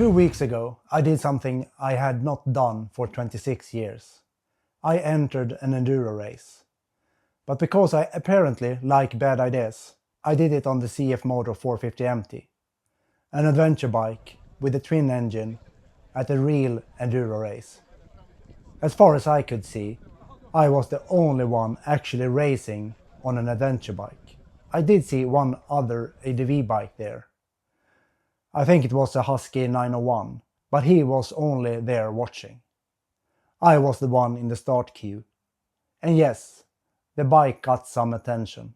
2 weeks ago, I did something I had not done for 26 years. I entered an enduro race. But because I apparently like bad ideas, I did it on the CFMOTO 450MT, an adventure bike with a twin engine at a real enduro race. As far as I could see, I was the only one actually racing on an adventure bike. I did see one other ADV bike there. I think it was a Husky 901, but he was only there watching. I was the one in the start queue. And yes, the bike got some attention.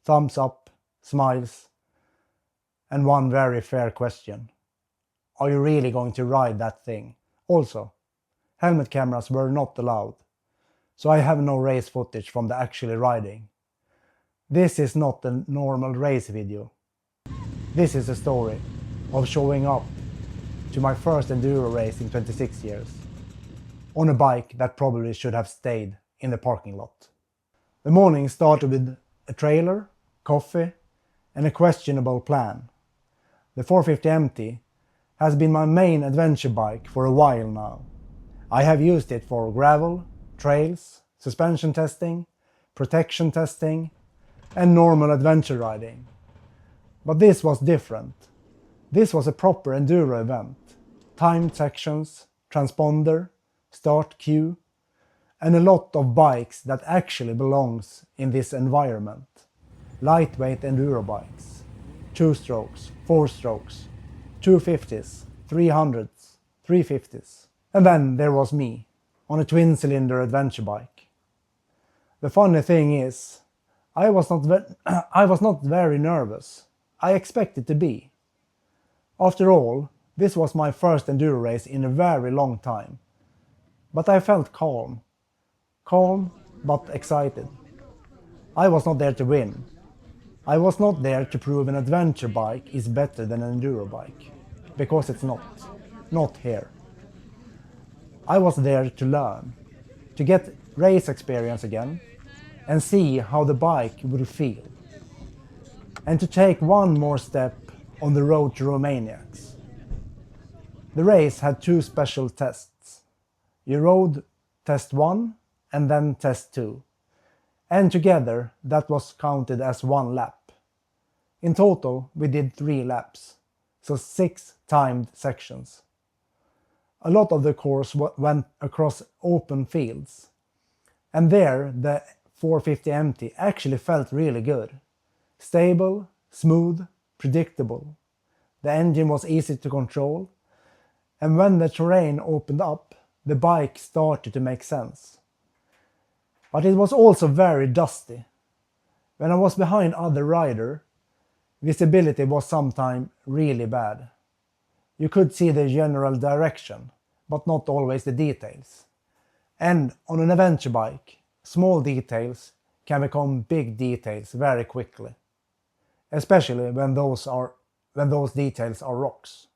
Thumbs up, smiles, and one very fair question. Are you really going to ride that thing? Also, helmet cameras were not allowed, so I have no race footage from the actually riding. This is not a normal race video. This is a story of showing up to my first enduro race in 26 years, on a bike that probably should have stayed in the parking lot. The morning started with a trailer, coffee, and a questionable plan. The 450MT has been my main adventure bike for a while now. I have used it for gravel, trails, suspension testing, protection testing, and normal adventure riding. But this was different. This was a proper enduro event. Timed sections, transponder, start queue, and a lot of bikes that actually belongs in this environment. Lightweight enduro bikes, 2 strokes, 4 strokes, 250s, 300s, 350s. And then there was me, on a twin-cylinder adventure bike. The funny thing is, I was not very nervous. I expected to be. After all, this was my first enduro race in a very long time. But I felt calm. Calm, but excited. I was not there to win. I was not there to prove an adventure bike is better than an enduro bike. Because it's not. Not here. I was there to learn. To get race experience again. And see how the bike will feel. And to take one more step on the road to Romaniacs. The race had 2 special tests. You rode test 1 and then test 2. And together that was counted as 1 lap. In total we did 3 laps, so 6 timed sections. A lot of the course went across open fields. And there the 450MT actually felt really good. Stable, smooth, predictable. The engine was easy to control, and when the terrain opened up, the bike started to make sense. But it was also very dusty. When I was behind other riders, visibility was sometimes really bad. You could see the general direction, but not always the details. And on an adventure bike, small details can become big details very quickly. Especially when those details are rocks.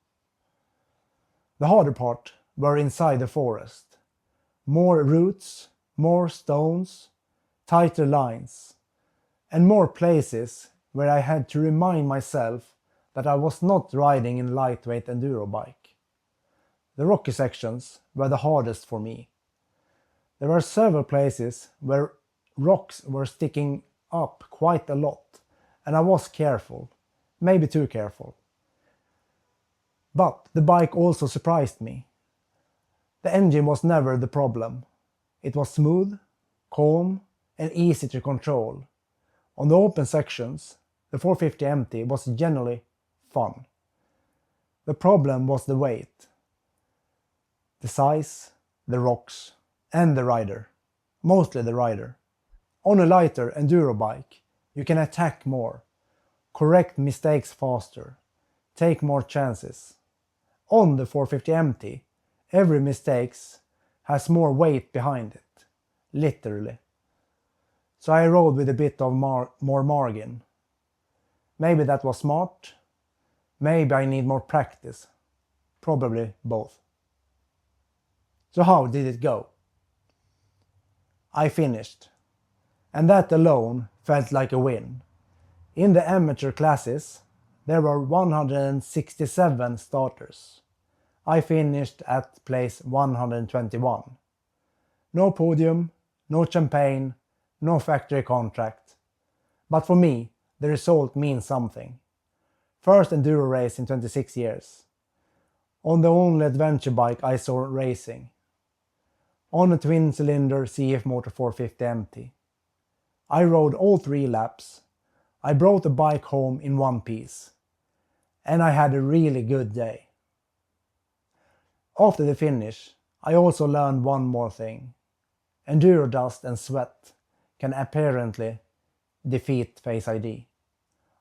The harder part were inside the forest. More roots, more stones, tighter lines, and more places where I had to remind myself that I was not riding in lightweight enduro bike. The rocky sections were the hardest for me. There were several places where rocks were sticking up quite a lot. And I was careful, maybe too careful. But the bike also surprised me. The engine was never the problem. It was smooth, calm, and easy to control. On the open sections, the 450MT was generally fun. The problem was the weight, the size, the rocks, and the rider. Mostly the rider. On a lighter enduro bike, you can attack more, correct mistakes faster, take more chances. On the 450MT, every mistake has more weight behind it, literally. So I rode with a bit of more margin. Maybe that was smart, maybe I need more practice, probably both. So how did it go? I finished. And that alone felt like a win. In the amateur classes, there were 167 starters. I finished at place 121. No podium, no champagne, no factory contract. But for me, the result means something. First enduro race in 26 years. On the only adventure bike I saw racing. On a twin-cylinder CFMOTO 450MT. I rode all 3 laps. I brought the bike home in one piece. And I had a really good day. After the finish, I also learned one more thing. Enduro dust and sweat can apparently defeat Face ID.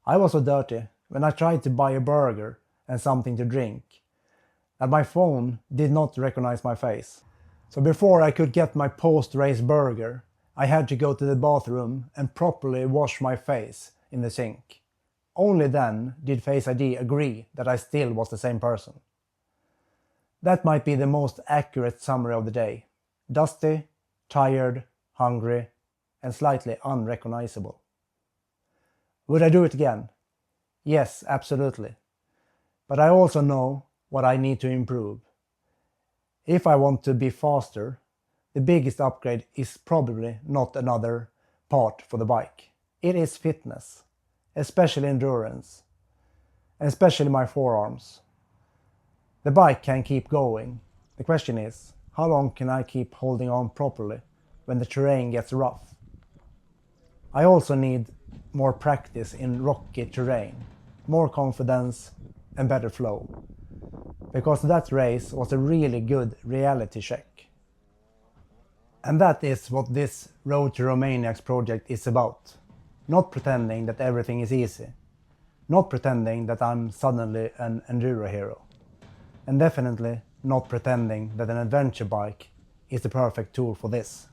I was so dirty when I tried to buy a burger and something to drink that my phone did not recognize my face. So before I could get my post-race burger, I had to go to the bathroom and properly wash my face in the sink. Only then did Face ID agree that I still was the same person. That might be the most accurate summary of the day. Dusty, tired, hungry, and slightly unrecognizable. Would I do it again? Yes, absolutely. But I also know what I need to improve. If I want to be faster, the biggest upgrade is probably not another part for the bike. It is fitness, especially endurance, and especially my forearms. The bike can keep going. The question is, how long can I keep holding on properly when the terrain gets rough? I also need more practice in rocky terrain, more confidence and better flow. Because that race was a really good reality check. And that is what this Road to Romaniacs project is about. Not pretending that everything is easy. Not pretending that I'm suddenly an enduro hero. And definitely not pretending that an adventure bike is the perfect tool for this.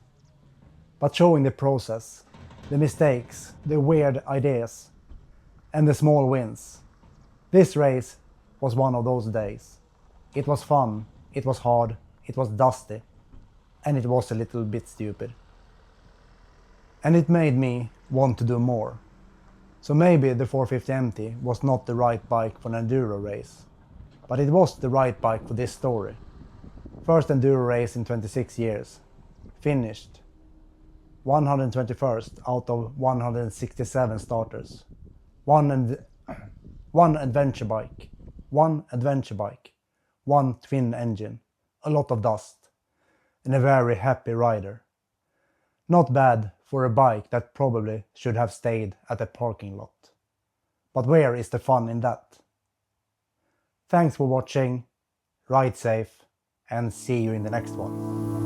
But showing the process, the mistakes, the weird ideas, and the small wins. This race was one of those days. It was fun, it was hard, it was dusty, and it was a little bit stupid. And it made me want to do more. So maybe the 450MT was not the right bike for an enduro race, but it was the right bike for this story. First enduro race in 26 years. Finished. 121st out of 167 starters. One adventure bike. One twin engine. A lot of dust. And a very happy rider. Not bad for a bike that probably should have stayed at a parking lot. But where is the fun in that? Thanks for watching, ride safe, and see you in the next one.